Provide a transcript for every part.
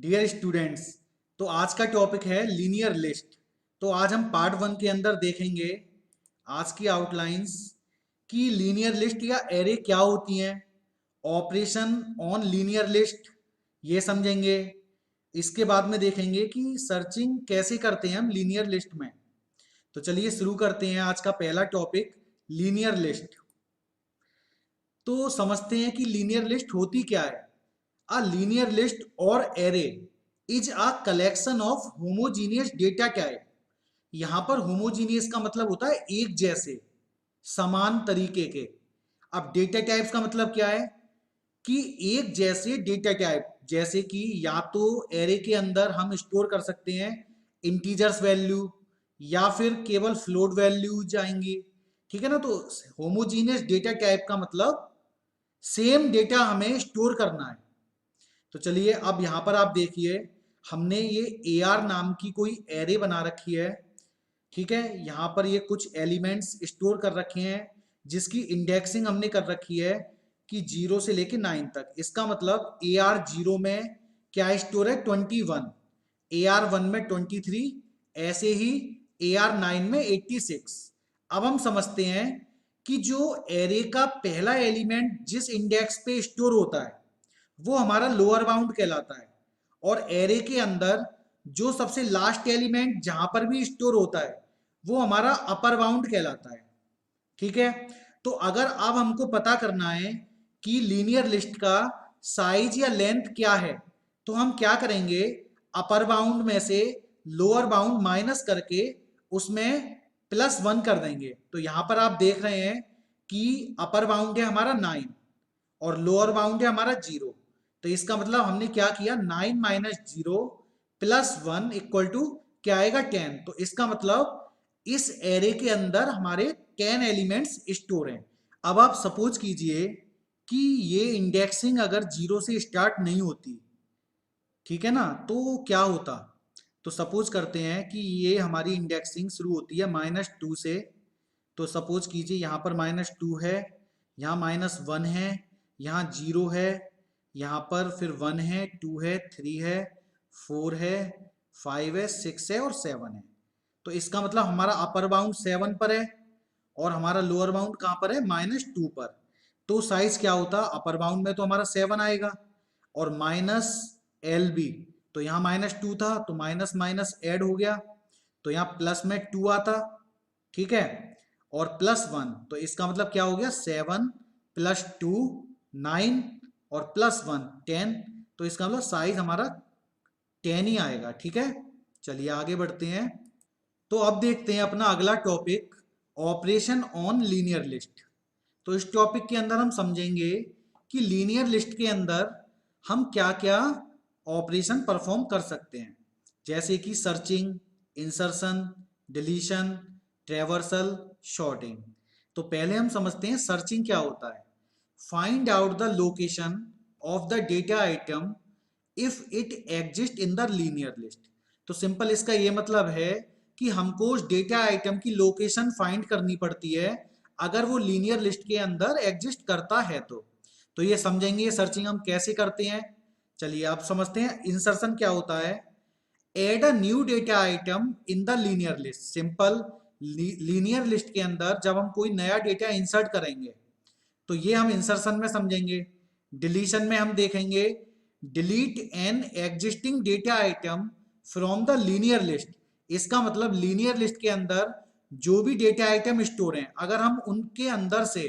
Dear students, तो आज का टॉपिक है लीनियर लिस्ट। तो आज हम पार्ट वन के अंदर देखेंगे आज की आउटलाइंस कि लीनियर लिस्ट या एरे क्या होती हैं, ऑपरेशन ऑन लीनियर लिस्ट ये समझेंगे। इसके बाद में देखेंगे कि सर्चिंग कैसे करते हैं हम लीनियर लिस्ट में। तो चलिए शुरू करते हैं आज का पहला टॉपिक, लीनियर लिस्ट। तो समझते हैं कि लीनियर लिस्ट होती क्या है। A linear list or array is a collection of homogeneous data type। यहां पर homogeneous का मतलब होता है एक जैसे, समान तरीके के। अब डेटा टाइप्स का मतलब क्या है कि एक जैसे डेटा टाइप, जैसे कि या तो एरे के अंदर हम स्टोर कर सकते हैं इंटीजर्स वैल्यू या फिर केवल फ्लोट वैल्यू जाएंगी। ठीक है ना। तो होमोजीनियस डेटा टाइप का मतलब सेम डेटा हमें स्टोर करना है। तो चलिए अब यहां पर आप देखिए, हमने ये AR नाम की कोई एरे बना रखी है। ठीक है, यहां पर ये कुछ एलिमेंट्स स्टोर कर रखे हैं जिसकी इंडेक्सिंग हमने कर रखी है कि 0 से लेके 9 तक। इसका मतलब AR0 में क्या स्टोर है, 21, AR1 में 23, ऐसे ही AR9 में 86। अब हम समझते हैं कि जो एरे का पहला एलिमेंट जिस इंडेक्स पे स्टोर होता है वो हमारा लोअर बाउंड कहलाता है, और एरे के अंदर जो सबसे लास्ट एलिमेंट जहां पर भी स्टोर होता है वो हमारा अपर बाउंड कहलाता है। ठीक है। तो अगर अब हमको पता करना है कि लीनियर लिस्ट का साइज या लेंथ क्या है, तो हम क्या करेंगे, अपर बाउंड में से लोअर बाउंड माइनस करके उसमें +1 कर देंगे। तो यहां पर आप देख रहे हैं कि अपर बाउंड है हमारा 9 और लोअर बाउंड है हमारा 0। तो इसका मतलब हमने क्या किया, 9 माइनस 0 +1 इक्वल टू क्या आएगा, 10। तो इसका मतलब इस एरे के अंदर हमारे 10 एलिमेंट्स स्टोर हैं। अब आप सपोज कीजिए कि ये इंडेक्सिंग अगर 0 से स्टार्ट नहीं होती, ठीक है ना, तो क्या होता। तो सपोज करते हैं कि ये हमारी इंडेक्सिंग शुरू होती है -2 से। तो सपोज कीजिए यहाँ पर -2 है, यहाँ -1 है, यहाँ 0 है, यहाँ पर फिर 1 है, 2 है, 3 है, 4 है, 5 है, 6 है और 7 है। तो इसका मतलब हमारा अपर बाउंड 7 पर है और हमारा लोअर बाउंड कहाँ पर है, -2 पर। तो साइज क्या होता, अपर बाउंड में तो हमारा 7 आएगा और -LB। तो यहाँ -2 था तो माइनस माइनस ऐड हो गया, तो यहाँ प्लस में 2 आता। ठीक है, और +1, तो इसका मतलब क्या हो गया, 7 + 2 9 और +1 10। तो इसका मतलब साइज हमारा 10 ही आएगा। ठीक है, चलिए आगे बढ़ते हैं। तो अब देखते हैं अपना अगला topic, operation on linear list. तो इस टॉपिक के अंदर हम समझेंगे कि लीनियर लिस्ट के अंदर हम क्या क्या ऑपरेशन परफॉर्म कर सकते हैं, जैसे कि searching, insertion, deletion, traversal, sorting. तो पहले हम समझते हैं सर्चिंग क्या होता है। Find out the location of the data item if it exist in the linear list. तो सिंपल इसका ये मतलब है कि हमको उस डेटा आइटम की लोकेशन फाइंड करनी पड़ती है अगर वो लीनियर लिस्ट के अंदर एग्जिस्ट करता है। तो ये समझेंगे ये सर्चिंग हम कैसे करते हैं। चलिए आप समझते हैं इंसर्शन क्या होता है। Add a new data item in the linear list. Simple, linear list के अंदर जब हम कोई नया डेटा इंसर्ट करेंगे तो ये हम इंसर्शन में समझेंगे। डिलीशन में हम देखेंगे delete an existing data item from the linear list. इसका मतलब लीनियर लिस्ट के अंदर जो भी डेटा आइटम स्टोर हैं, अगर हम उनके अंदर से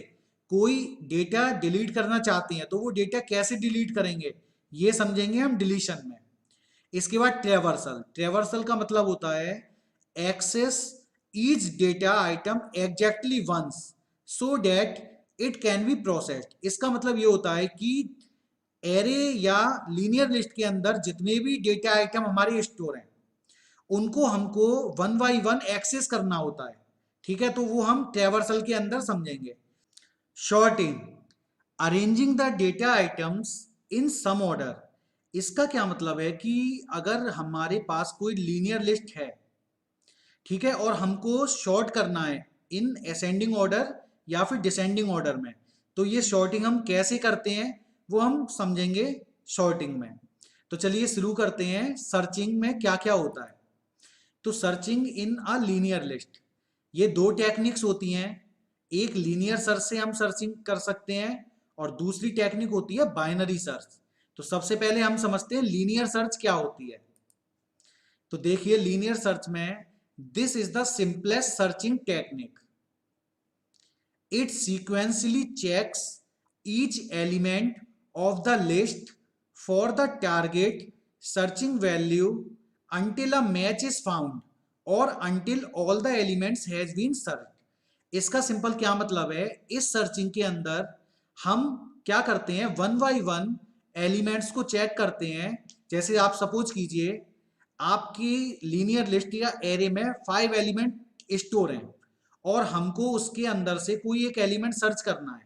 कोई डेटा डिलीट करना चाहते हैं तो वो डेटा कैसे डिलीट करेंगे, ये समझेंगे हम डिलीशन में। इसके बाद ट्रेवर्सल। ट्रेवर्सल का मतलब होता है access each data item exactly once so that it can be processed. इसका मतलब ये होता है कि एरे या लीनियर लिस्ट के अंदर जितने भी डेटा आइटम हमारे स्टोर हैं उनको हमको वन बाई वन एक्सेस करना होता है। ठीक है, तो वो हम ट्रेवर्सल के अंदर समझेंगे। Sorting, arranging the data items in some order. इसका क्या मतलब है कि अगर हमारे पास कोई लीनियर लिस्ट है, ठीक है, और हमको शॉर्ट करना है इन असेंडिंग ऑर्डर या फिर डिसेंडिंग ऑर्डर में, तो ये शॉर्टिंग हम कैसे करते हैं वो हम समझेंगे शॉर्टिंग में। तो चलिए शुरू करते हैं, सर्चिंग में क्या क्या होता है। तो searching in a linear list, ये दो टेक्निक्स होती हैं। एक लीनियर सर्च से हम सर्चिंग कर सकते हैं और दूसरी टेक्निक होती है बाइनरी सर्च। तो सबसे पहले हम समझते हैं लीनियर सर्च क्या होती है। तो देखिए लीनियर सर्च में this is the simplest searching technique. It sequentially checks each element of the list for the target searching value until a match is found or until all the elements has been searched. इसका simple क्या मतलब है, इस searching के अंदर हम क्या करते हैं, वन बाई वन एलिमेंट्स को चेक करते हैं। जैसे आप सपोज कीजिए आपकी लीनियर लिस्ट या एरे में 5 एलिमेंट स्टोर हैं और हमको उसके अंदर से कोई एक एलिमेंट सर्च करना है।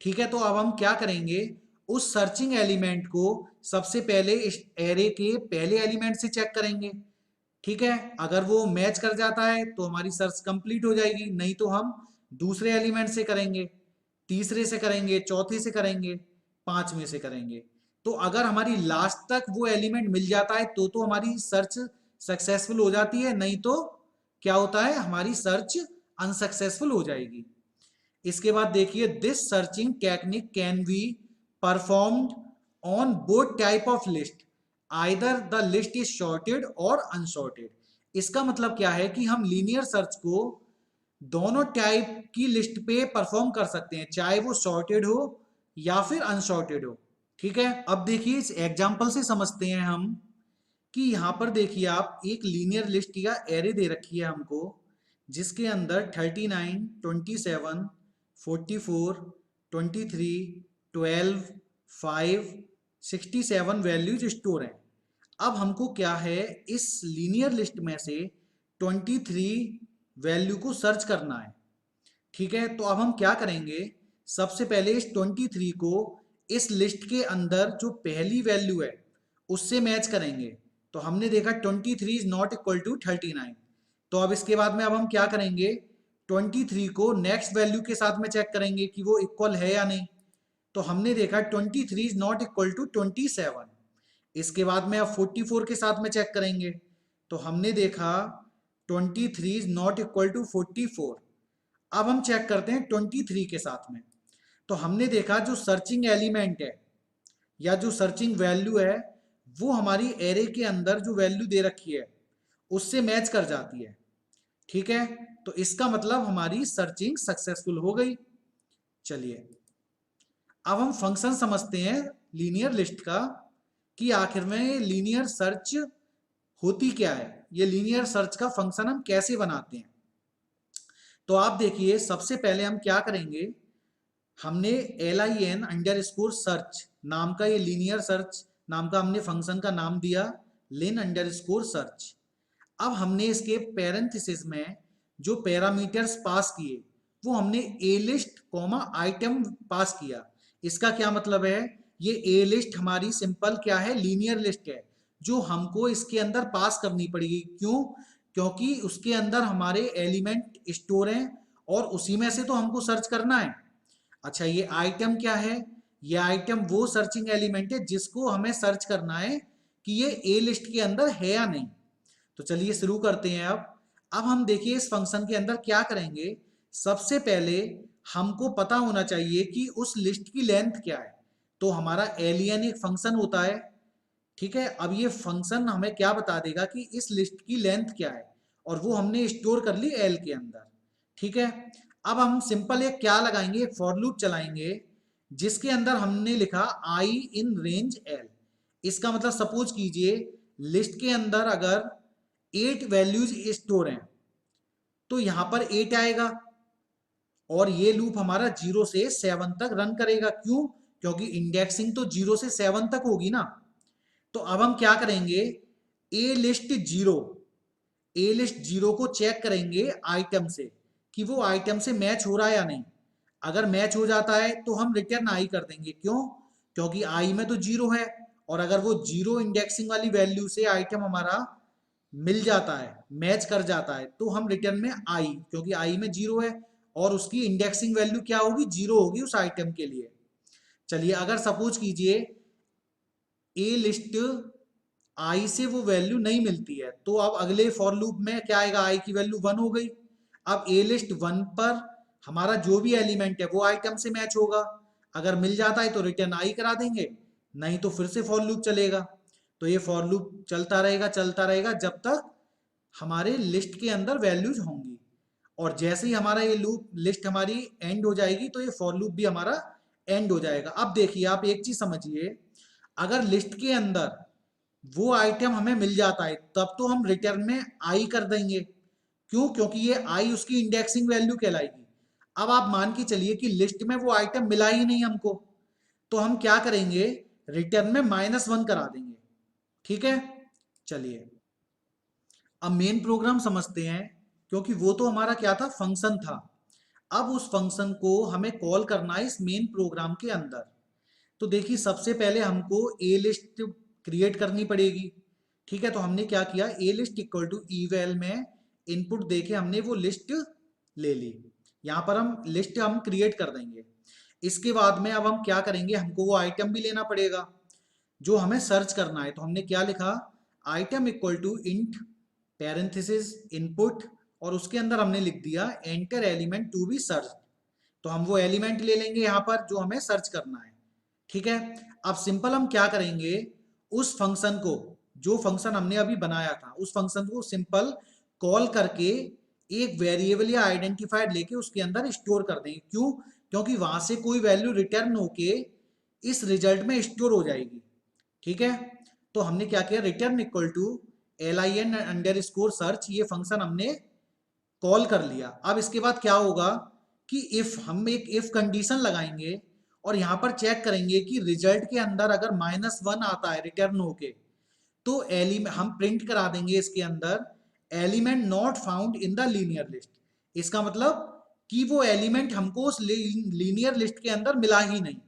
ठीक है, तो अब हम क्या करेंगे, उस सर्चिंग एलिमेंट को सबसे पहले इस एरे के पहले एलिमेंट से चेक करेंगे। ठीक है, अगर वो मैच कर जाता है तो हमारी सर्च कंप्लीट हो जाएगी, नहीं तो हम दूसरे एलिमेंट से करेंगे, तीसरे से करेंगे, चौथे से करेंगे, पांचवें से करेंगे। तो अगर हमारी लास्ट तक वो एलिमेंट मिल जाता है तो हमारी सर्च सक्सेसफुल हो जाती है, नहीं तो क्या होता है, हमारी सर्च अनसक्सेसफुल हो जाएगी। इसके बाद देखिए this searching technique can be performed on both type of list, either the list is sorted और अनसॉर्टेड। इसका मतलब क्या है कि हम लीनियर सर्च को दोनों टाइप की लिस्ट पे परफॉर्म कर सकते हैं, चाहे वो सॉर्टेड हो या फिर अनसॉर्टेड हो। ठीक है, अब देखिए इस एग्जांपल से समझते हैं हम कि यहाँ पर देखिए आप एक लीनियर लिस्ट या एरे दे रखी है हमको, जिसके अंदर 39, 27, 44, 23, 12, 5, 67 वैल्यूज स्टोर हैं। अब हमको क्या है, इस लीनियर लिस्ट में से 23 वैल्यू को सर्च करना है। ठीक है, तो अब हम क्या करेंगे, सबसे पहले इस 23 को इस लिस्ट के अंदर जो पहली वैल्यू है उससे मैच करेंगे। तो हमने देखा 23 इज नॉट इक्वल टू 39। तो अब इसके बाद में अब हम क्या करेंगे, 23 को नेक्स्ट वैल्यू के साथ में चेक करेंगे कि वो इक्वल है या नहीं। तो हमने देखा 23 इज नॉट इक्वल टू 27। इसके बाद में अब 44 के साथ में चेक करेंगे, तो हमने देखा 23 इज नॉट इक्वल टू 44। अब हम चेक करते हैं 23 के साथ में, तो हमने देखा जो सर्चिंग एलिमेंट है या जो सर्चिंग वैल्यू है वो हमारी एरे के अंदर जो वैल्यू दे रखी है उससे मैच कर जाती है। ठीक है, तो इसका मतलब हमारी सर्चिंग सक्सेसफुल हो गई। चलिए अब हम फंक्शन समझते हैं लीनियर लिस्ट का, कि आखिर में लीनियर सर्च होती क्या है, ये लीनियर सर्च का फंक्शन हम कैसे बनाते हैं। तो आप देखिए सबसे पहले हम क्या करेंगे, हमने LIN अंडरस्कोर सर्च नाम का ये लीनियर सर्च नाम का हमने फंक्शन का नाम दिया लिन अंडरस्कोर सर्च। अब हमने इसके पैरेंथेसिस में जो पैरामीटर्स पास किए वो हमने ए लिस्ट कॉमा आइटम पास किया। इसका क्या मतलब है, ये ए लिस्ट हमारी सिंपल क्या है, लीनियर लिस्ट है जो हमको इसके अंदर पास करनी पड़ेगी। क्यों, क्योंकि उसके अंदर हमारे एलिमेंट स्टोर हैं और उसी में से तो हमको सर्च करना है। अच्छा ये आइटम क्या है, ये आइटम वो सर्चिंग एलिमेंट है जिसको हमें सर्च करना है कि ये ए लिस्ट के अंदर है या नहीं। तो चलिए शुरू करते हैं। अब हम देखिए इस फंक्शन के अंदर क्या करेंगे, सबसे पहले हमको पता होना चाहिए कि उस लिस्ट की लेंथ क्या है। तो हमारा एलियन एक फंक्शन होता है। ठीक है, अब ये फंक्शन हमें क्या बता देगा कि इस लिस्ट की लेंथ क्या है, और वो हमने स्टोर कर ली एल के अंदर। ठीक है, अब हम सिंपल एक क्या लगाएंगे, एक फॉर लूप चलाएंगे जिसके अंदर हमने लिखा आई इन रेंज एल। इसका मतलब सपोज कीजिए लिस्ट के अंदर अगर 8 वैल्यूज स्टोर हैं तो यहां पर 8 आएगा और ये लूप हमारा 0 से 7 तक रन करेगा। क्यों, क्योंकि इंडेक्सिंग तो 0 से 7 तक होगी ना। तो अब हम क्या करेंगे, ए लिस्ट 0 को चेक करेंगे आइटम से कि वो आइटम से मैच हो रहा है या नहीं। अगर मैच हो जाता है तो हम रिटर्न आई कर देंगे। क्यों, क्योंकि आई में तो 0 है, और अगर वो 0 इंडेक्सिंग वाली वैल्यू से आइटम हमारा मिल जाता है, मैच कर जाता है, तो हम रिटर्न में आई, क्योंकि आई में 0 है और उसकी इंडेक्सिंग वैल्यू क्या होगी, 0 होगी उस आइटम के लिए। चलिए अगर सपोज कीजिए ए लिस्ट आई से वो वैल्यू नहीं मिलती है, तो अब अगले फॉर लूप में क्या आएगा, आई की वैल्यू 1 हो गई। अब ए लिस्ट 1 पर हमारा जो भी एलिमेंट है वो आइटम से मैच होगा, अगर मिल जाता है तो रिटर्न आई करा देंगे, नहीं तो फिर से फॉर लूप चलेगा। तो ये फॉर लूप चलता रहेगा जब तक हमारे लिस्ट के अंदर वैल्यूज होंगी, और जैसे ही हमारा ये लूप लिस्ट हमारी एंड हो जाएगी तो ये फॉर लूप भी हमारा एंड हो जाएगा। अब देखिए आप एक चीज समझिए, अगर लिस्ट के अंदर वो आइटम हमें मिल जाता है तब तो हम रिटर्न में आई कर देंगे, क्यों, क्योंकि ये आई उसकी इंडेक्सिंग वैल्यू कहलाएगी। अब आप मान के चलिए कि लिस्ट में वो आइटम मिला ही नहीं हमको, तो हम क्या करेंगे, रिटर्न में -1 करा देंगे। ठीक है, चलिए अब मेन प्रोग्राम समझते हैं, क्योंकि वो तो हमारा क्या था, फंक्शन था। अब उस फंक्शन को हमें कॉल करना है इस मेन प्रोग्राम के अंदर। तो देखिए सबसे पहले हमको ए लिस्ट क्रिएट करनी पड़ेगी। ठीक है, तो हमने क्या किया, ए लिस्ट इक्वल टू ईवेल में इनपुट देके हमने वो लिस्ट ले ली। यहाँ पर हम लिस्ट हम क्रिएट कर देंगे। इसके बाद में अब हम क्या करेंगे, हमको वो आइटम भी लेना पड़ेगा जो हमें सर्च करना है। तो हमने क्या लिखा, item equal to int parenthesis input, और उसके अंदर हमने लिख दिया enter element to be search. तो हम वो एलिमेंट ले लेंगे यहाँ पर जो हमें सर्च करना है। ठीक है, अब सिंपल हम क्या करेंगे, उस फंक्शन को, जो फंक्शन हमने अभी बनाया था उस फंक्शन को सिंपल कॉल करके एक वेरिएबल या आइडेंटिफायर लेके उसके अंदर स्टोर कर देंगे। क्यों, क्योंकि वहां से कोई वैल्यू रिटर्न होके इस रिजल्ट में स्टोर हो जाएगी। ठीक है, तो हमने क्या किया, return equal to lin underscore search, ये फंक्शन हमने कॉल कर लिया। अब इसके बाद क्या होगा कि इफ हम एक इफ कंडीशन लगाएंगे और यहाँ पर चेक करेंगे कि रिजल्ट के अंदर अगर -1 आता है रिटर्न होके, तो एलिमेंट हम प्रिंट करा देंगे इसके अंदर element not found in the linear list. इसका मतलब कि वो एलिमेंट हमको उस लीनियर लिस्ट के अंदर मिला ही नहीं।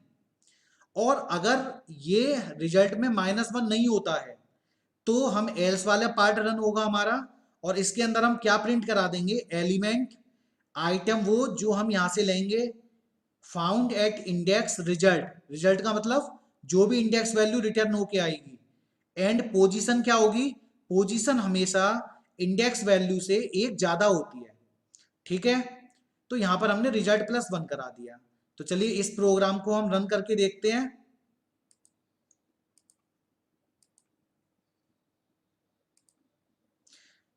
और अगर ये रिजल्ट में -1 नहीं होता है तो हम एल्स वाला पार्ट रन होगा हमारा, और इसके अंदर हम क्या प्रिंट करा देंगे, एलिमेंट आइटम वो जो हम यहां से लेंगे found at index result, result का मतलब जो भी इंडेक्स वैल्यू रिटर्न होके आएगी, एंड पोजीशन क्या होगी, पोजीशन हमेशा इंडेक्स वैल्यू से एक ज्यादा होती है। ठीक है, तो यहां पर हमने रिजल्ट +1 करा दिया। तो चलिए इस प्रोग्राम को हम रन करके देखते हैं।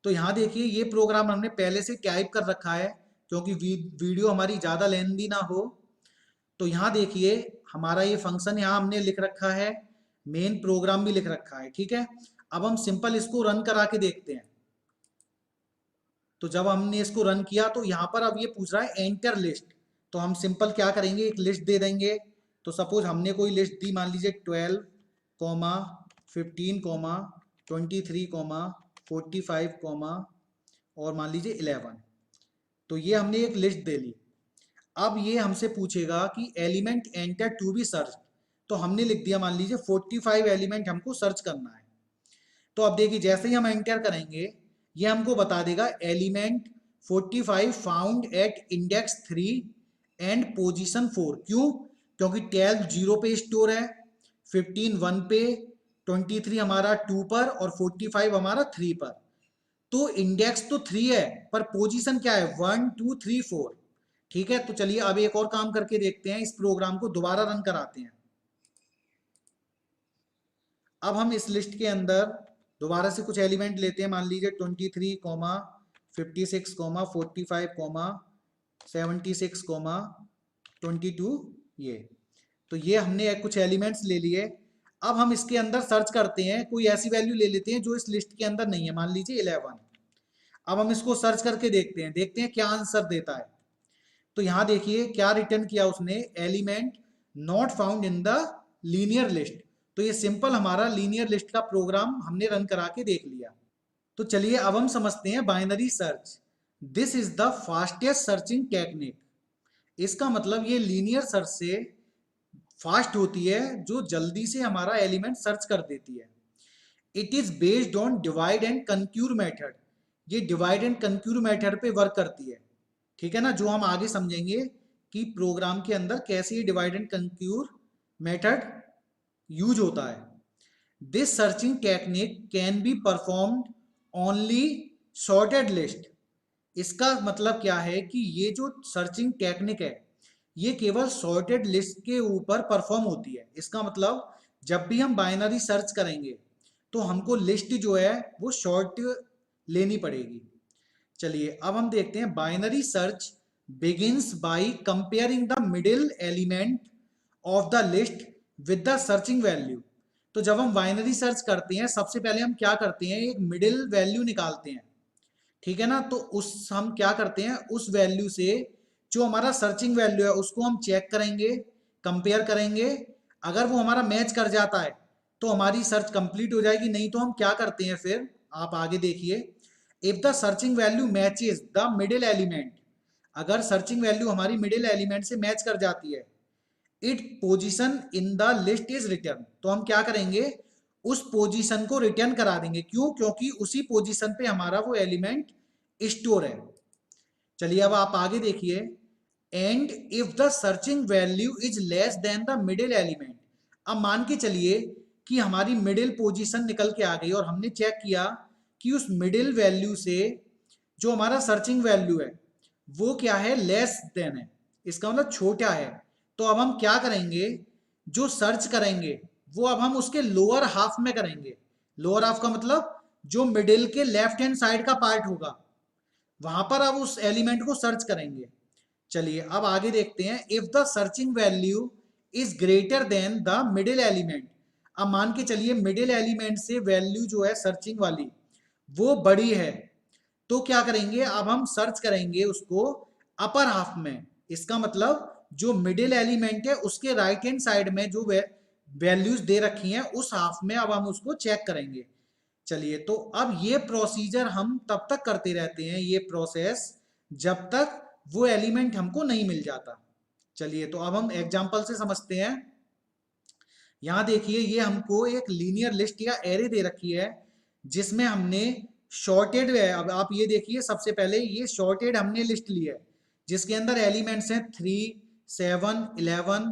तो यहाँ देखिए ये प्रोग्राम हमने पहले से टाइप कर रखा है, क्योंकि वीडियो हमारी ज़्यादा लेंदी ना हो। तो यहाँ देखिए हमारा ये फंक्शन यहाँ हमने लिख रखा है, मेन प्रोग्राम भी लिख रखा है। ठीक है, अब हम सिंपल इसको रन करा के देखते हैं। तो जब हमने इसको रन किया तो यहाँ पर अब ये पूछ रहा है एंटर लिस्ट, तो हम सिंपल क्या करेंगे, एक लिस्ट दे देंगे। तो सपोज हमने कोई लिस्ट दी, मान लीजिए 12, 15, 23, 45, और मान लीजिए 11। तो ये हमने एक लिस्ट दे ली। अब ये हमसे पूछेगा कि element enter to be search, तो हमने लिख दिया मान लीजिए 45 एलिमेंट हमको सर्च करना है। तो अब देखिए जैसे ही हम एंटर करेंगे ये हमको बता देगा element 45 found at index 3 and position 4। क्यों, क्योंकि 12 0 पे स्टोर है, 15 1 पे, 23 हमारा 2 पर, और 45 हमारा 3 पर। तो इंडेक्स तो 3 है पर पोजीशन क्या है, 1 2 3 4। ठीक है, तो चलिए अब एक और काम करके देखते हैं, इस प्रोग्राम को दोबारा रन कराते हैं। अब हम इस लिस्ट के अंदर दोबारा से कुछ एलिमेंट लेते हैं, मान लीजिए 23, 56, 45, 76, 22, ये। तो ये हमने कुछ एलिमेंट्स ले लिए। अब हम इसके अंदर सर्च करते हैं, कोई ऐसी वैल्यू ले लेते हैं जो इस लिस्ट के अंदर नहीं है, मान लीजिए 11। अब हम इसको सर्च करके देखते हैं क्या आंसर देता है। तो यहां देखिए क्या रिटर्न किया उसने, element not found in the linear list. तो ये सिंपल हमारा लीनियर लिस्ट का प्रोग्राम हमने रन करा के देख लिया। तो चलिए अब हम समझते हैं binary search. This is the fastest searching technique. इसका मतलब ये लीनियर सर्च से फास्ट होती है, जो जल्दी से हमारा एलिमेंट सर्च कर देती है। It is based on divide and conquer method. ये डिवाइड एंड कंक्यूर मेथड पे वर्क करती है। ठीक है ना, जो हम आगे समझेंगे कि प्रोग्राम के अंदर कैसे ये divide and conquer method use होता है। This searching technique can be performed only sorted list. इसका मतलब क्या है कि ये जो सर्चिंग टेक्निक है ये केवल सॉर्टेड लिस्ट के ऊपर परफॉर्म होती है। इसका मतलब जब भी हम बाइनरी सर्च करेंगे तो हमको लिस्ट जो है वो शॉर्ट लेनी पड़ेगी। चलिए अब हम देखते हैं binary search begins by comparing the middle element of the list with the searching value. तो जब हम बाइनरी सर्च करते हैं सबसे पहले हम क्या करते हैं, एक मिडिल वैल्यू निकालते हैं, ठीक है ना। तो उस हम क्या करते हैं, उस वैल्यू से जो हमारा सर्चिंग वैल्यू है उसको हम चेक करेंगे, कंपेयर करेंगे। अगर वो हमारा मैच कर जाता है तो हमारी सर्च कंप्लीट हो जाएगी, नहीं तो हम क्या करते हैं फिर, आप आगे देखिए। If the searching value matches the middle element, अगर सर्चिंग वैल्यू हमारी मिडिल एलिमेंट से मैच कर जाती है, it position in the list is return, तो हम क्या करेंगे, उस पोजीशन को रिटर्न करा देंगे। क्यों? क्योंकि उसी पोजीशन पे हमारा वो एलिमेंट स्टोर है। चलिए अब आप आगे देखिए। And if the searching value is less then the middle element, अब मान के चलिए कि हमारी मिडिल पोजीशन निकल के आ गई और हमने चेक किया कि उस मिडिल वैल्यू से जो हमारा सर्चिंग वैल्यू है वो क्या है, लेस देन है, इसका मतलब छोटा है। तो अब हम क्या करेंगे, जो सर्च करेंगे वो अब हम उसके लोअर हाफ में करेंगे। लोअर हाफ का मतलब जो मिडिल के लेफ्ट हैंड साइड का पार्ट होगा वहां पर अब उस एलिमेंट को सर्च करेंगे। चलिए अब आगे देखते हैं। If the searching value is greater than the middle element, अब मान के चलिए मिडिल एलिमेंट से वैल्यू जो है सर्चिंग वाली वो बड़ी है, तो क्या करेंगे, अब हम सर्च करेंगे उसको अपर हाफ में। इसका मतलब जो मिडिल एलिमेंट है उसके राइट हैंड साइड में जो वैल्यूज दे रखी हैं उस हाफ में अब हम उसको चेक करेंगे। चलिए तो अब ये प्रोसीजर हम तब तक करते रहते हैं, ये प्रोसेस, जब तक वो एलिमेंट हमको नहीं मिल जाता। चलिए तो अब हम एग्जांपल से समझते हैं। यहाँ देखिए ये हमको एक लीनियर लिस्ट या एरे दे रखी है जिसमें हमने शॉर्टेड है। अब आप ये देखिए, सबसे पहले ये शॉर्टेड हमने लिस्ट ली है जिसके अंदर एलिमेंट्स हैं 3, 7, 11,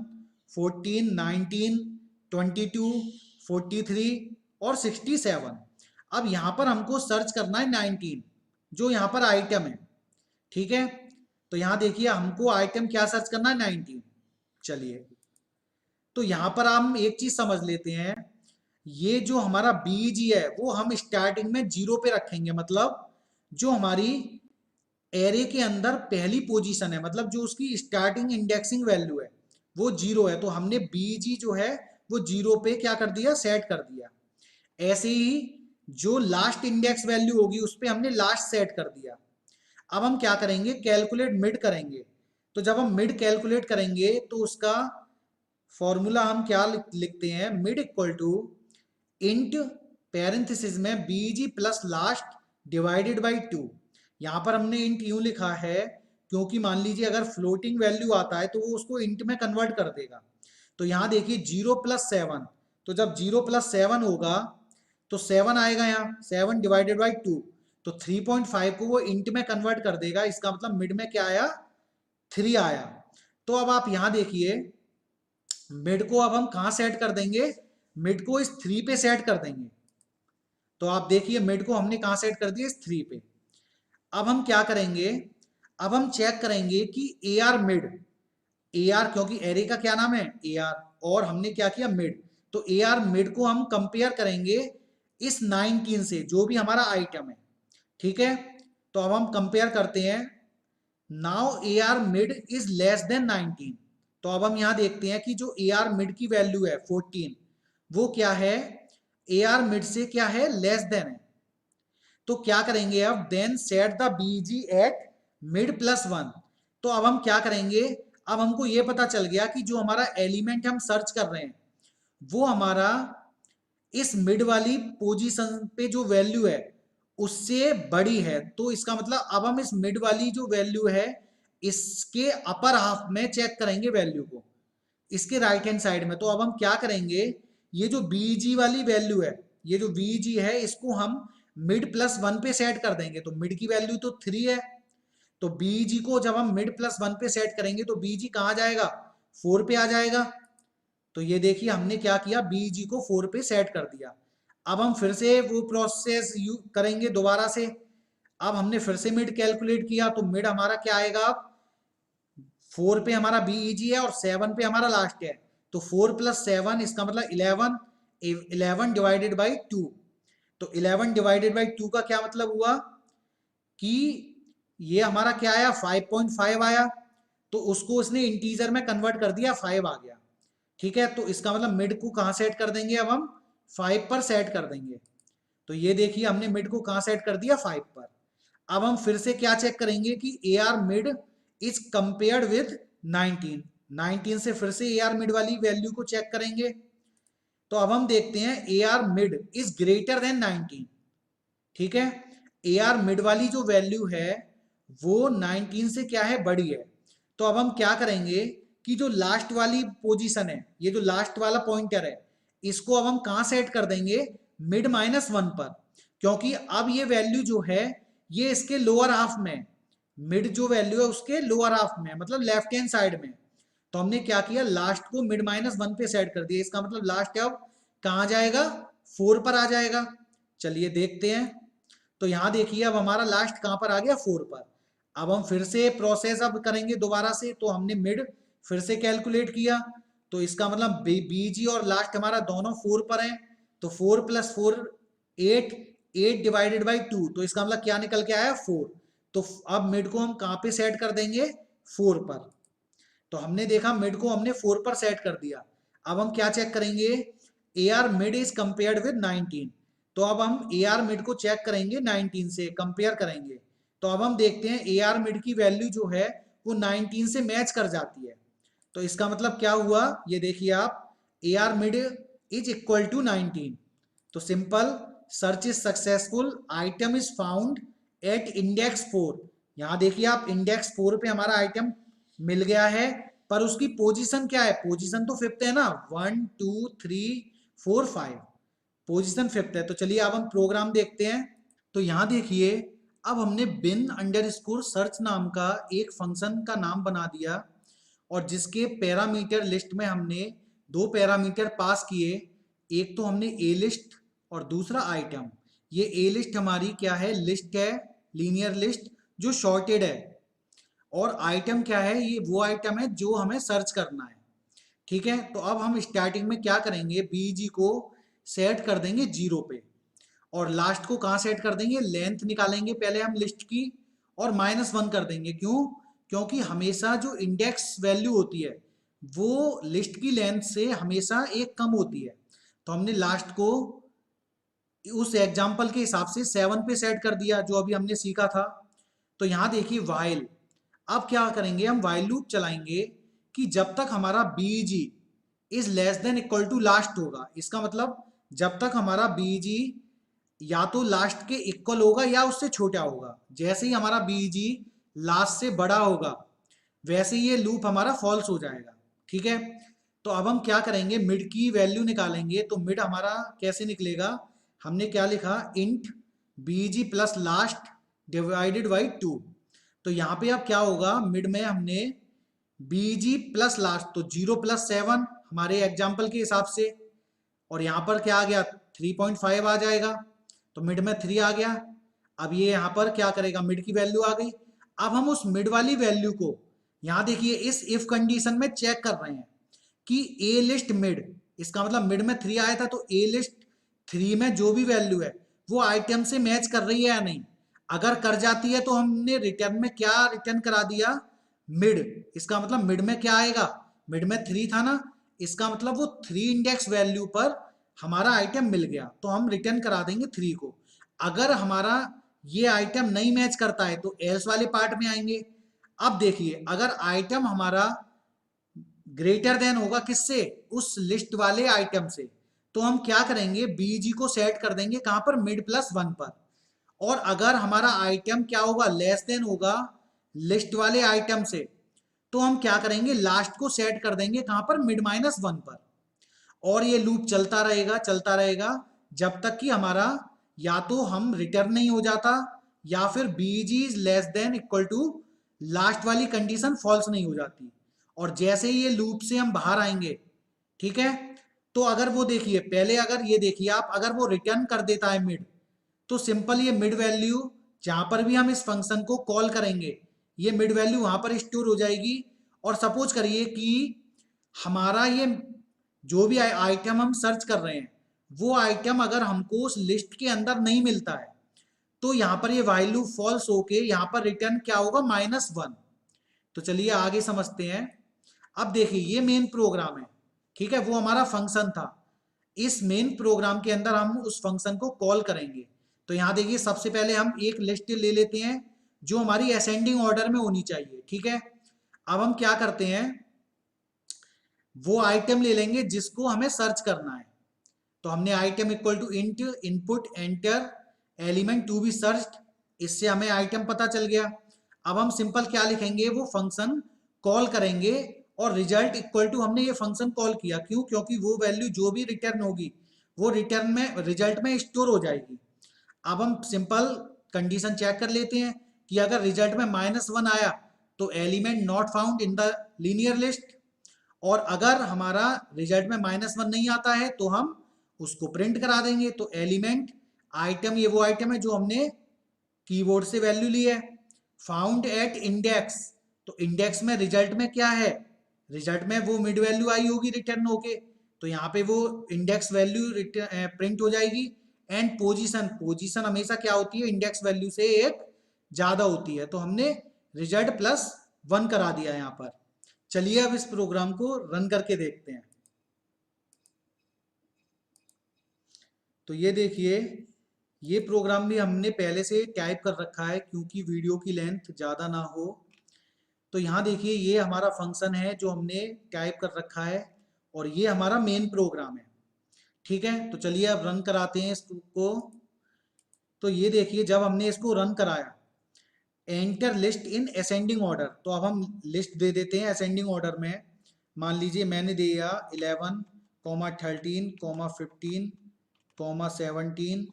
14, 19, 22, 43 और 67। अब यहाँ पर हमको सर्च करना है 19, जो यहाँ पर आइटम है, ठीक है। तो यहाँ देखिए हमको आइटम क्या सर्च करना है, 19। चलिए तो यहाँ पर हम एक चीज समझ लेते हैं, ये जो हमारा बीजी है वो हम स्टार्टिंग में 0 पे रखेंगे। मतलब जो हमारी एरे के अंदर पहली पोजीशन है, मतलब जो उसकी स्टार्टिंग इंडेक्सिंग वैल्यू है वो 0 है, तो हमने बीजी जो है वो 0 पे क्या कर दिया, सेट कर दिया। ऐसे ही जो लास्ट इंडेक्स वैल्यू होगी उस पर हमने लास्ट सेट कर दिया। अब हम क्या करेंगे, कैलकुलेट मिड करेंगे। तो जब हम मिड कैलकुलेट करेंगे तो उसका फॉर्मूला हम क्या लिखते हैं, mid equal to int parenthesis में BG plus last divided by 2। यहाँ पर हमने इंट यूं लिखा है क्योंकि मान लीजिए अगर फ्लोटिंग वैल्यू आता है तो वो उसको इंट में कन्वर्ट कर देगा। तो यहाँ देखिए 0+7, तो जब 0+7 होगा तो 7 आएगा, यहाँ 7 डिवाइडेड बाई 2, तो 3.5 को वो इंट में कन्वर्ट कर देगा। इसका मतलब मिड में क्या आया, 3 आया। तो अब आप यहाँ देखिए मिड को अब हम कहाँ सेट कर देंगे, मिड को इस 3 पे सेट कर देंगे। तो आप देखिए मिड को हमने कहाँ सेट कर दिया, इस 3 पे। अब हम क्या करेंगे, अब हम चेक करेंगे कि ए आर मिड, ए आर क्योंकि एरे का क्या नाम है, ए आर, और हमने क्या किया, मिड। तो ए आर मिड को हम कंपेयर करेंगे इस 19 से, जो भी हमारा आइटम है, ठीक है। तो अब हम कंपेयर करते हैं। Now A R mid is less then 19। तो अब हम यहां देखते हैं कि जो ए आर मिड की वैल्यू है 14, वो क्या है, ए आर मिड से क्या है, लेस देन है। तो क्या करेंगे अब, then set the BG at mid +1। तो अब हम क्या करेंगे, अब हमको ये पता चल गया कि जो हमारा एलिमेंट हम सर्च कर रहे हैं वो हमारा इस मिड वाली पोजीशन पे जो वैल्यू है उससे बड़ी है। तो इसका मतलब अब हम इस मिड वाली जो वैल्यू है इसके अपर हाफ में चेक करेंगे वैल्यू को, इसके राइट हैंड साइड में। तो अब हम क्या करेंगे, ये जो बीजी वाली वैल्यू है, ये जो बीजी है इसको हम मिड +1 पे सेट कर देंगे। तो मिड की वैल्यू तो 3 है, तो बीजी को जब हम मिड +1 पे सेट करेंगे तो बीजी कहाँ जाएगा, 4 पे आ जाएगा। तो ये देखिए हमने क्या किया, बीईजी को 4 पे सेट कर दिया। अब हम फिर से वो प्रोसेस करेंगे दोबारा से। अब हमने फिर से मिड कैलकुलेट किया, तो मिड हमारा क्या आएगा, अब 4 पे हमारा बीईजी है और 7 पे हमारा लास्ट है, तो 4 + 7 इसका मतलब 11, 11 डिवाइडेड बाई 2। तो 11 डिवाइडेड बाई 2 का क्या मतलब हुआ कि ये हमारा क्या आया, 5.5 आया। तो उसको उसने इंटीजर में कन्वर्ट कर दिया, 5 आ गया। ठीक है, तो इसका मतलब मिड को कहाँ सेट कर देंगे, अब हम 5 पर सेट कर देंगे। तो ये देखिए हमने मिड को कहाँ सेट कर दिया, 5 पर। अब हम फिर से क्या चेक करेंगे कि ए R mid is compared with 19। 19 से फिर से ए आर मिड वाली वैल्यू को चेक करेंगे। तो अब हम देखते हैं ए R mid is greater than 19। ठीक है, ए आर मिड वाली जो वैल्यू है वो 19 से क्या है, बड़ी है। तो अब हम क्या करेंगे कि जो लास्ट वाली पोजीशन है, ये जो लास्ट वाला पॉइंटर है, इसको अब हम कहाँ सेट कर देंगे, मिड -1 पर। क्योंकि अब ये वैल्यू जो है ये इसके लोअर हाफ में, मिड जो वैल्यू है उसके लोअर हाफ में, मतलब लेफ्ट हैंड साइड में। तो हमने क्या किया, लास्ट को मिड -1 पे सेट कर दिया। इसका मतलब लास्ट अब कहाँ जाएगा, 4 पर आ जाएगा। चलिए देखते हैं। तो यहाँ देखिए अब हमारा लास्ट कहाँ पर आ गया, 4 पर। अब हम फिर से प्रोसेस अब करेंगे दोबारा से। तो हमने मिड फिर से कैलकुलेट किया, तो इसका मतलब बीजी और लास्ट हमारा दोनों 4 पर है। तो 4 + 4 8, 8 डिवाइडेड बाई 2, तो इसका मतलब क्या निकल के आया, 4। तो अब मिड को हम कहाँ पे सेट कर देंगे, 4 पर। तो हमने देखा मिड को हमने 4 पर सेट कर दिया। अब हम क्या चेक करेंगे, ए R mid is compared with 19। तो अब हम ए आर मिड को चेक करेंगे, 19 से कंपेयर करेंगे। तो अब हम देखते हैं ए आर मिड की वैल्यू जो है वो 19 से मैच कर जाती है। तो इसका मतलब क्या हुआ, ये देखिए आप, A R mid is equal to 19। तो simple, search is successful, item is found at index 4। यहाँ देखिए आप, इंडेक्स 4 पे हमारा आइटम मिल गया है, पर उसकी पोजीशन क्या है, पोजीशन तो 5th है ना, 1 2 3 4 5, पोजीशन 5th है। तो चलिए अब हम प्रोग्राम देखते हैं। तो यहाँ देखिए अब हमने बिन अंडरस्कोर सर्च नाम का एक फंक्शन का नाम बना दिया, और जिसके पैरामीटर लिस्ट में हमने 2 पैरामीटर पास किए। एक तो हमने ए लिस्ट और दूसरा आइटम। ये ए लिस्ट हमारी क्या है, लिस्ट है, लीनियर लिस्ट जो शॉर्टेड है। और आइटम क्या है, ये वो आइटम है जो हमें सर्च करना है। ठीक है, तो अब हम स्टार्टिंग में क्या करेंगे, बीजी को सेट कर देंगे 0 पे, और लास्ट को कहाँ सेट कर देंगे, लेंथ निकालेंगे पहले हम लिस्ट की, और -1 कर देंगे। क्यों, क्योंकि हमेशा जो इंडेक्स वैल्यू होती है वो लिस्ट की लेंथ से हमेशा एक कम होती है। तो हमने लास्ट को उस एग्जाम्पल के हिसाब से 7 पे सेट कर दिया, जो अभी हमने सीखा था। तो यहाँ देखिए वाइल, अब क्या करेंगे, हम वाइल लूप चलाएंगे कि जब तक हमारा BG is less than equal to last होगा। इसका मतलब जब तक हमारा बीजी या तो लास्ट के इक्वल होगा या उससे छोटा होगा। जैसे ही हमारा बीजी लास्ट से बड़ा होगा वैसे ही ये लूप हमारा फॉल्स हो जाएगा। ठीक है, तो अब हम क्या करेंगे, मिड की वैल्यू निकालेंगे। तो मिड हमारा कैसे निकलेगा, हमने क्या लिखा, int BG plus last divided by 2। तो यहाँ पे अब क्या होगा, मिड में हमने बीजी प्लस लास्ट, तो 0 + 7 हमारे एग्जाम्पल के हिसाब से, और यहाँ पर क्या आ गया, 3.5 आ जाएगा। तो मिड में 3 आ गया। अब ये यहाँ पर क्या करेगा, मिड की वैल्यू आ गई। अब हम उस मिड वाली वैल्यू को यहाँ देखिए इस इफ कंडीशन में चेक कर रहे हैं कि ए लिस्ट मिड, इसका मतलब मिड में 3 आया था, तो ए लिस्ट 3 में जो भी वैल्यू है वो आइटम से मैच कर रही है या नहीं। अगर कर जाती है तो हमने रिटर्न में क्या रिटर्न करा दिया, मिड। इसका मतलब मिड में क्या आएगा, मिड में 3 था ना, इसका मतलब वो 3 इंडेक्स वैल्यू पर हमारा आइटम मिल गया, तो हम रिटर्न करा देंगे 3 को। अगर हमारा ये आइटम नहीं मैच करता है तो एल्स वाले पार्ट में आएंगे। अब देखिए अगर आइटम हमारा ग्रेटर देन होगा किससे, उस लिस्ट वाले आइटम से, तो हम क्या करेंगे, बीजी को सेट कर देंगे कहां पर, मिड +1 पर। और अगर हमारा आइटम क्या होगा, लेस देन होगा लिस्ट वाले आइटम से, तो हम क्या करेंगे, लास्ट को सेट कर देंगे कहां पर, मिड -1 पर। और ये लूप चलता रहेगा जब तक कि हमारा या तो हम रिटर्न नहीं हो जाता, या फिर BG is less than equal to last वाली कंडीशन फॉल्स नहीं हो जाती। और जैसे ही ये लूप से हम बाहर आएंगे, ठीक है। तो अगर वो देखिए पहले, अगर ये देखिए आप, अगर वो रिटर्न कर देता है मिड, तो सिंपल ये मिड वैल्यू जहां पर भी हम इस फंक्शन को कॉल करेंगे, ये मिड वैल्यू वहां पर स्टोर हो जाएगी। और सपोज करिए कि हमारा ये जो भी आइटम हम सर्च कर रहे हैं, वो आइटम अगर हमको उस लिस्ट के अंदर नहीं मिलता है, तो यहाँ पर ये वाइल लूप फॉल्स होके यहाँ पर रिटर्न क्या होगा, -1। तो चलिए आगे समझते हैं। अब देखिए ये मेन प्रोग्राम है, ठीक है, वो हमारा फंक्शन था। इस मेन प्रोग्राम के अंदर हम उस फंक्शन को कॉल करेंगे। तो यहाँ देखिए सबसे पहले हम एक लिस्ट ले लेते हैं जो हमारी असेंडिंग ऑर्डर में होनी चाहिए, ठीक है। अब हम क्या करते हैं, वो आइटम ले लेंगे जिसको हमें सर्च करना है। तो हमने item equal to int input enter element to be searched, इससे हमें आइटम पता चल गया। अब हम सिंपल क्या लिखेंगे, वो फंक्शन कॉल करेंगे और रिजल्ट इक्वल टू, हमने ये फंक्शन कॉल किया क्यों, क्योंकि वो वैल्यू जो भी रिटर्न होगी वो रिटर्न में, रिजल्ट में स्टोर हो जाएगी। अब हम सिंपल कंडीशन चेक कर लेते हैं कि अगर रिजल्ट में -1 आया तो element not found in the linear list, और अगर हमारा रिजल्ट में -1 नहीं आता है तो हम उसको प्रिंट करा देंगे। तो एलिमेंट आइटम, ये वो आइटम है जो हमने कीबोर्ड से वैल्यू ली है। फाउंड एट इंडेक्स, तो इंडेक्स में रिजल्ट में क्या है, रिजल्ट में वो मिड वैल्यू आई होगी रिटर्न होके, तो यहाँ पे वो इंडेक्स वैल्यू प्रिंट हो जाएगी। एंड पोजीशन, पोजीशन हमेशा क्या होती है, इंडेक्स वैल्यू से एक ज्यादा होती है, तो हमने रिजल्ट +1 करा दिया यहाँ पर। चलिए अब इस प्रोग्राम को रन करके देखते हैं। तो ये देखिए ये प्रोग्राम भी हमने पहले से टाइप कर रखा है क्योंकि वीडियो की लेंथ ज़्यादा ना हो। तो यहाँ देखिए ये हमारा फंक्शन है जो हमने टाइप कर रखा है, और ये हमारा मेन प्रोग्राम है, ठीक है। तो चलिए अब रन कराते हैं इसको। तो ये देखिए जब हमने इसको रन कराया, enter list in ascending order, तो अब हम लिस्ट दे देते हैं असेंडिंग ऑर्डर में। मान लीजिए मैंने दिया 11, 13, 15, 17, 23,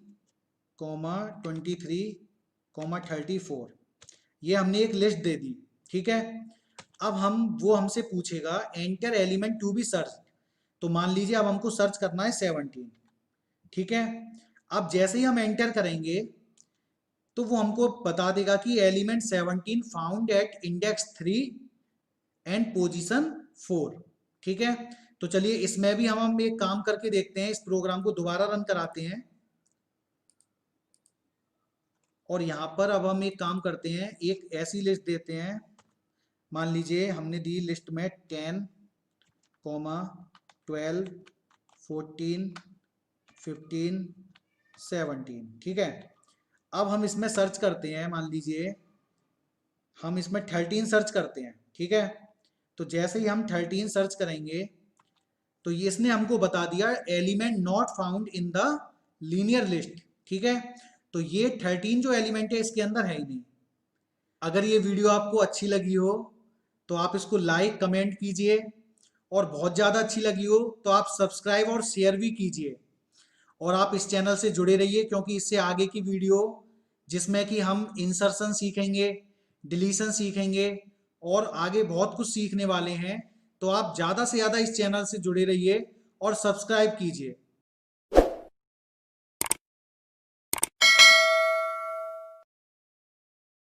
34, ये हमने एक लिस्ट दे दी, ठीक है। अब हम, वो हमसे पूछेगा enter element to be search, तो मान लीजिए अब हमको सर्च करना है 17, ठीक है। अब जैसे ही हम एंटर करेंगे तो वो हमको बता देगा कि element 17 found at index 3 and position 4, ठीक है। तो चलिए इसमें भी हम एक काम करके देखते हैं, इस प्रोग्राम को दोबारा रन कराते हैं। और यहाँ पर अब हम एक काम करते हैं, एक ऐसी लिस्ट देते हैं, मान लीजिए हमने दी लिस्ट में 10, 12, 14, 15, 17, ठीक है। अब हम इसमें सर्च करते हैं, मान लीजिए हम इसमें 13 सर्च करते हैं, ठीक है। तो जैसे ही हम 13 सर्च करेंगे तो ये इसने हमको बता दिया element not found in the linear list, ठीक है। तो ये 13 जो एलिमेंट है इसके अंदर है ही नहीं। अगर ये वीडियो आपको अच्छी लगी हो तो आप इसको लाइक कमेंट कीजिए, और बहुत ज़्यादा अच्छी लगी हो तो आप सब्सक्राइब और शेयर भी कीजिए। और आप इस चैनल से जुड़े रहिए क्योंकि इससे आगे की वीडियो, जिसमें कि हम इंसर्शन सीखेंगे, डिलीशन सीखेंगे और आगे बहुत कुछ सीखने वाले हैं, तो आप ज़्यादा से ज़्यादा इस चैनल से जुड़े रहिए और सब्सक्राइब कीजिए।